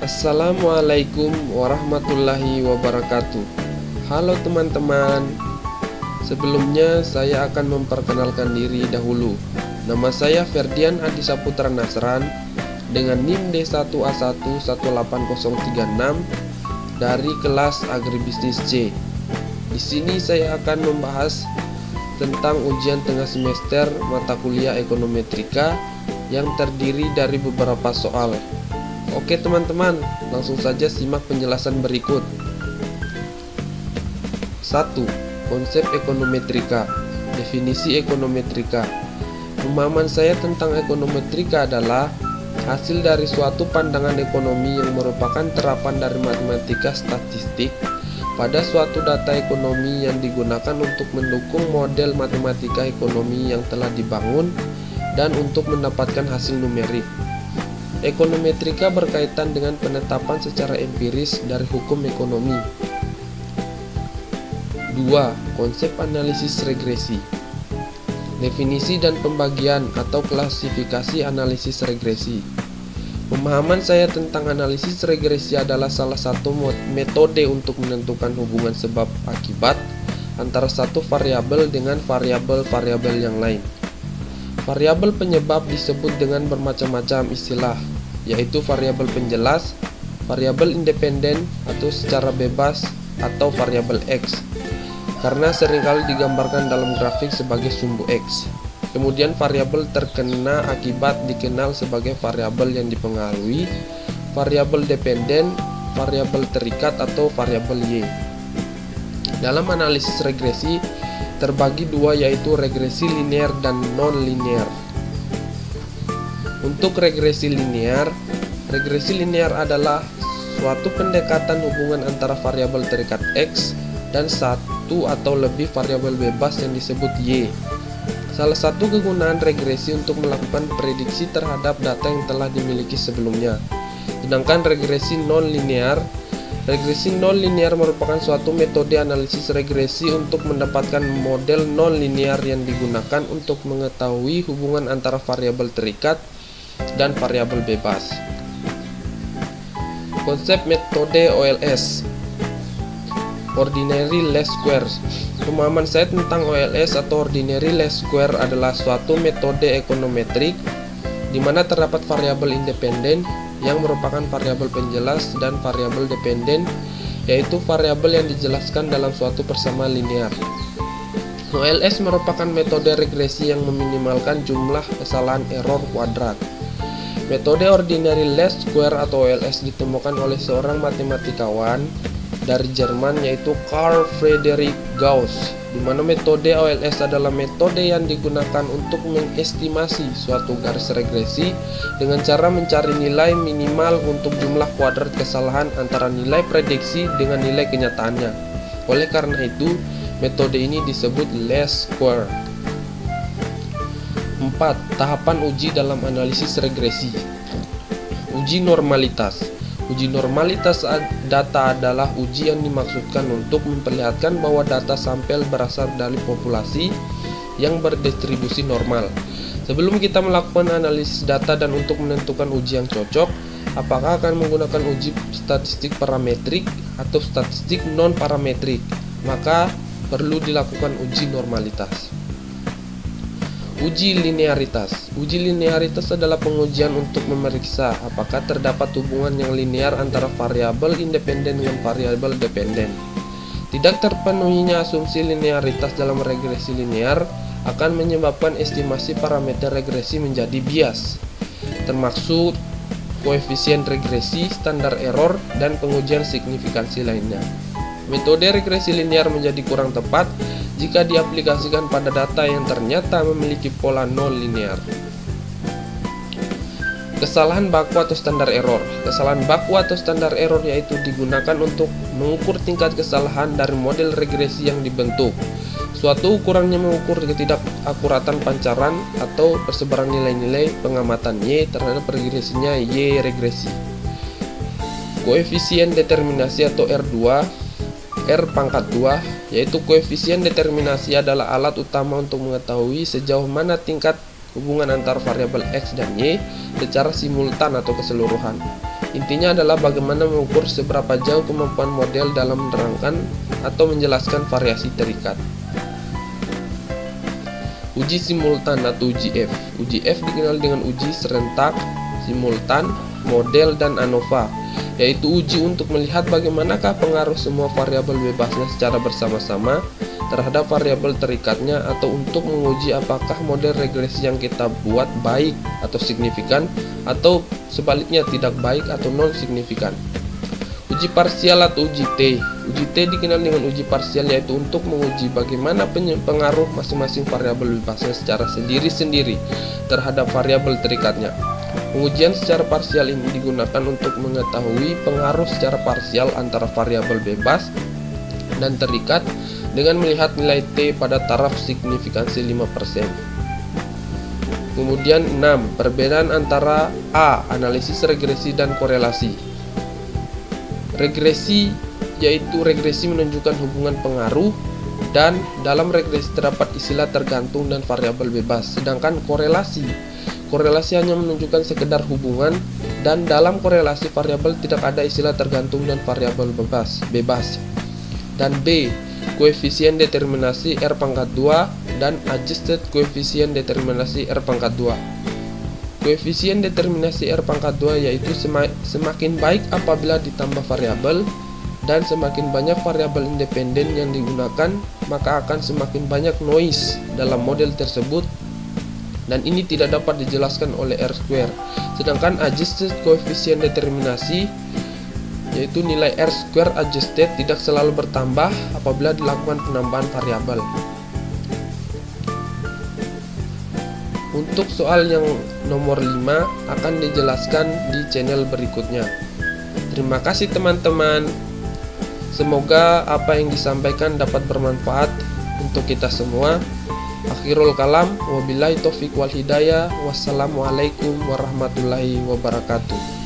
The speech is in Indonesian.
Assalamualaikum warahmatullahi wabarakatuh. Halo teman-teman. Sebelumnya saya akan memperkenalkan diri dahulu. Nama saya Ferdian Adi Saputra Nasran dengan NIM D1A118036 dari kelas Agribisnis C. Di sini saya akan membahas tentang ujian tengah semester mata kuliah Ekonometrika yang terdiri dari beberapa soal. Oke teman-teman, langsung saja simak penjelasan berikut. 1. Konsep ekonometrika. Definisi ekonometrika. Pemahaman saya tentang ekonometrika adalah hasil dari suatu pandangan ekonomi yang merupakan terapan dari matematika statistik pada suatu data ekonomi yang digunakan untuk mendukung model matematika ekonomi yang telah dibangun dan untuk mendapatkan hasil numerik. Ekonometrika berkaitan dengan penetapan secara empiris dari hukum ekonomi. 2. Konsep analisis regresi. Definisi dan pembagian atau klasifikasi analisis regresi. Pemahaman saya tentang analisis regresi adalah salah satu metode untuk menentukan hubungan sebab akibat antara satu variabel dengan variabel-variabel yang lain. Variabel penyebab disebut dengan bermacam-macam istilah, yaitu variabel penjelas, variabel independen atau secara bebas, atau variabel X, karena seringkali digambarkan dalam grafik sebagai sumbu X. Kemudian variabel terkena akibat dikenal sebagai variabel yang dipengaruhi, variabel dependen, variabel terikat atau variabel Y. Dalam analisis regresi terbagi dua, yaitu regresi linear dan non-linear. Untuk regresi linear adalah suatu pendekatan hubungan antara variabel terikat X dan satu atau lebih variabel bebas yang disebut Y. Salah satu kegunaan regresi untuk melakukan prediksi terhadap data yang telah dimiliki sebelumnya. Sedangkan regresi non-linear merupakan suatu metode analisis regresi untuk mendapatkan model non-linear yang digunakan untuk mengetahui hubungan antara variabel terikat dan variabel bebas. Konsep metode OLS, Ordinary Least Squares. Pemahaman saya tentang OLS atau Ordinary Least Square adalah suatu metode ekonometrik di mana terdapat variabel independen yang merupakan variabel penjelas dan variabel dependen, yaitu variabel yang dijelaskan dalam suatu persamaan linear. OLS merupakan metode regresi yang meminimalkan jumlah kesalahan error kuadrat. Metode Ordinary Least Square atau OLS ditemukan oleh seorang matematikawan dari Jerman, yaitu Carl Friedrich Gauss, di mana metode OLS adalah metode yang digunakan untuk mengestimasi suatu garis regresi dengan cara mencari nilai minimal untuk jumlah kuadrat kesalahan antara nilai prediksi dengan nilai kenyataannya. Oleh karena itu, metode ini disebut least square. 4. Tahapan uji dalam analisis regresi. Uji normalitas. Uji normalitas data adalah uji yang dimaksudkan untuk memperlihatkan bahwa data sampel berasal dari populasi yang berdistribusi normal. Sebelum kita melakukan analisis data dan untuk menentukan uji yang cocok, apakah akan menggunakan uji statistik parametrik atau statistik non-parametrik, maka perlu dilakukan uji normalitas. Uji linearitas. Uji linearitas adalah pengujian untuk memeriksa apakah terdapat hubungan yang linear antara variabel independen dengan variabel dependen. Tidak terpenuhinya asumsi linearitas dalam regresi linear akan menyebabkan estimasi parameter regresi menjadi bias, termasuk koefisien regresi, standar error, dan pengujian signifikansi lainnya. Metode regresi linear menjadi kurang tepat jika diaplikasikan pada data yang ternyata memiliki pola non-linear. Kesalahan baku atau standar error. Kesalahan baku atau standar error yaitu digunakan untuk mengukur tingkat kesalahan dari model regresi yang dibentuk. Suatu ukurannya mengukur ketidakakuratan pancaran atau persebaran nilai-nilai pengamatan Y terhadap regresinya Y regresi. Koefisien determinasi atau R pangkat 2, yaitu koefisien determinasi adalah alat utama untuk mengetahui sejauh mana tingkat hubungan antara variabel X dan Y secara simultan atau keseluruhan. Intinya adalah bagaimana mengukur seberapa jauh kemampuan model dalam menerangkan atau menjelaskan variasi terikat. Uji simultan atau uji F. Uji F dikenal dengan uji serentak, simultan, model, dan ANOVA, yaitu uji untuk melihat bagaimanakah pengaruh semua variabel bebasnya secara bersama-sama terhadap variabel terikatnya, atau untuk menguji apakah model regresi yang kita buat baik atau signifikan, atau sebaliknya tidak baik atau non signifikan. Uji parsial atau uji T. Uji T dikenal dengan uji parsial, yaitu untuk menguji bagaimana pengaruh masing-masing variabel bebasnya secara sendiri-sendiri terhadap variabel terikatnya. Pengujian secara parsial ini digunakan untuk mengetahui pengaruh secara parsial antara variabel bebas dan terikat dengan melihat nilai T pada taraf signifikansi 5%. Kemudian 6. Perbedaan antara A. Analisis regresi dan korelasi. Regresi yaitu regresi menunjukkan hubungan pengaruh, dan dalam regresi terdapat istilah tergantung dan variabel bebas. Sedangkan korelasi hanya menunjukkan sekedar hubungan, dan dalam korelasi variabel tidak ada istilah tergantung dan variabel bebas. Dan B. Koefisien determinasi R pangkat 2 dan adjusted koefisien determinasi R pangkat 2. Koefisien determinasi R pangkat 2 yaitu semakin baik apabila ditambah variabel, dan semakin banyak variabel independen yang digunakan, maka akan semakin banyak noise dalam model tersebut, dan ini tidak dapat dijelaskan oleh R-square. Sedangkan adjusted koefisien determinasi yaitu nilai R-square adjusted tidak selalu bertambah apabila dilakukan penambahan variabel. Untuk soal yang nomor 5 akan dijelaskan di channel berikutnya. Terima kasih teman-teman. Semoga apa yang disampaikan dapat bermanfaat untuk kita semua. Akhirul kalam, wabillahi taufiq wal hidayah. Wassalamualaikum warahmatullahi wabarakatuh.